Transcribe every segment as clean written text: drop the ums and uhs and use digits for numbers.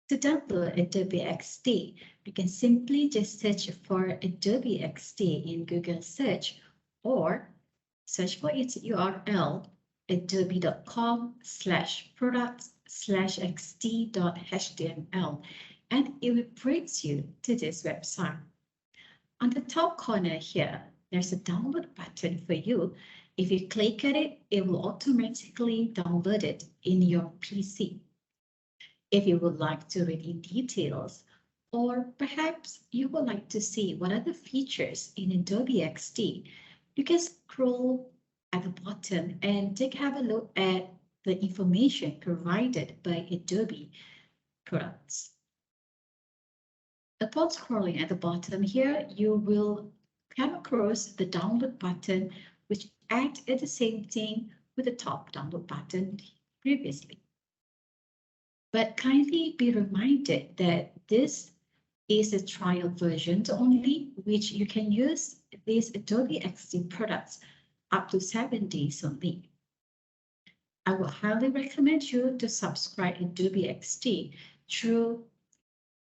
To download Adobe XD, you can simply just search for Adobe XD in Google search or search for its URL adobe.com/products/xd.html and it will bring you to this website. On the top corner here, there's a download button for you. If you click at it, it will automatically download it in your PC. If you would like to read in details, or perhaps you would like to see what are the features in Adobe XD, you can scroll at the bottom and have a look at the information provided by Adobe products. Upon scrolling at the bottom here, you will come across the download button, which acts as the same thing with the top download button previously. But kindly be reminded that this is a trial version only, which you can use these Adobe XD products up to 7 days only. I would highly recommend you to subscribe Adobe XD through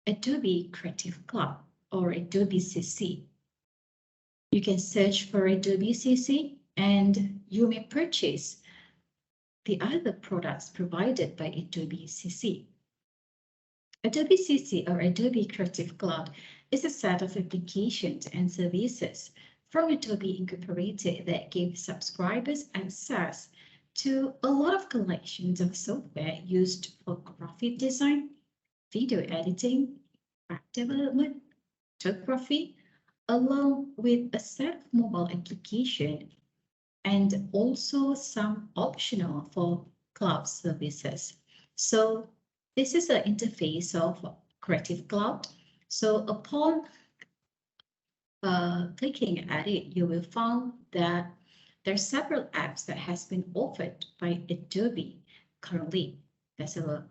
Adobe Creative Cloud or Adobe CC. You can search for Adobe CC and you may purchase the other products provided by Adobe CC. Adobe CC or Adobe Creative Cloud is a set of applications and services from Adobe Incorporated that give subscribers access to a lot of collections of software used for graphic design, video editing, web development, photography, along with a set of mobile applications and also some optional for cloud services. So this is the interface of Creative Cloud. So upon clicking at it, you will find that there are several apps that has been offered by Adobe currently. There's a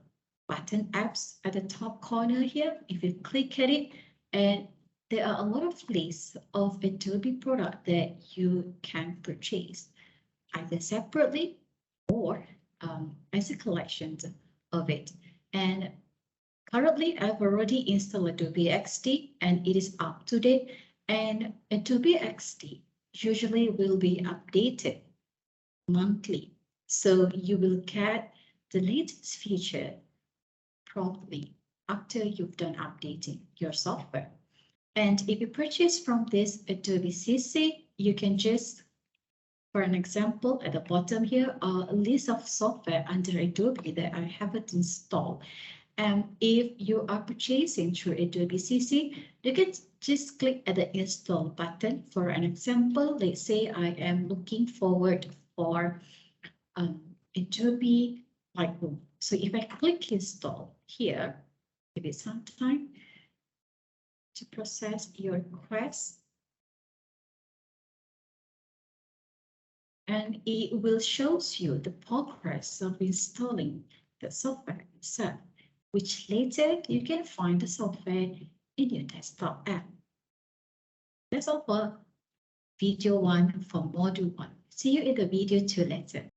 button apps at the top corner here. If you click at it, and there are a lot of lists of Adobe product that you can purchase either separately or as a collection of it. And currently, I've already installed Adobe XD and it is up to date. And Adobe XD usually will be updated monthly. So you will get the latest feature promptly after you've done updating your software. And if you purchase from this Adobe CC, you can just, for an example, at the bottom here, a list of software under Adobe that I haven't installed. And if you are purchasing through Adobe CC, you can just click at the install button. For an example, let's say I am looking forward for Adobe Lightroom. So if I click install here, give it some time to process your request. And it will show you the progress of installing the software itself, which later you can find the software in your desktop app. That's all for video 1 for module 1. See you in the video 2 later.